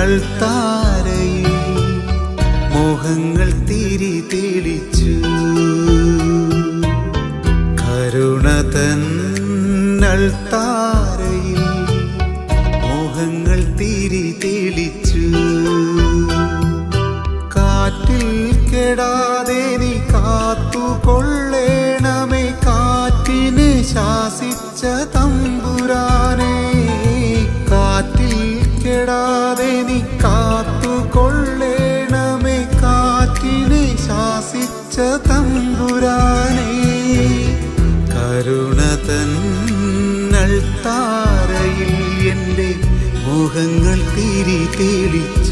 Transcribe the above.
അൾത്താരയിൽ മോഹങ്ങൾ തിരി തെളിച്ചു. കരുണ തൻ അൾത്താരയിൽ മോഹങ്ങൾ തിരി തെളിച്ചു. കാറ്റിൽ കെടാതെ നീ കാത്തുകൊള്ളേണമേ, കാറ്റിനെ ശാസിച്ച തമ്പുരാനെ. കാറ്റിൽ കെടാതെ നീ കാത്തുകൊള്ളേണമേ, കാറ്റിനെ ശാസിച്ച തമ്പുരാനെ. കരുണ തൻ അൾത്താരയിൽ എൻ്റെ മോഹങ്ങൾ തിരി തെളിച്ചു.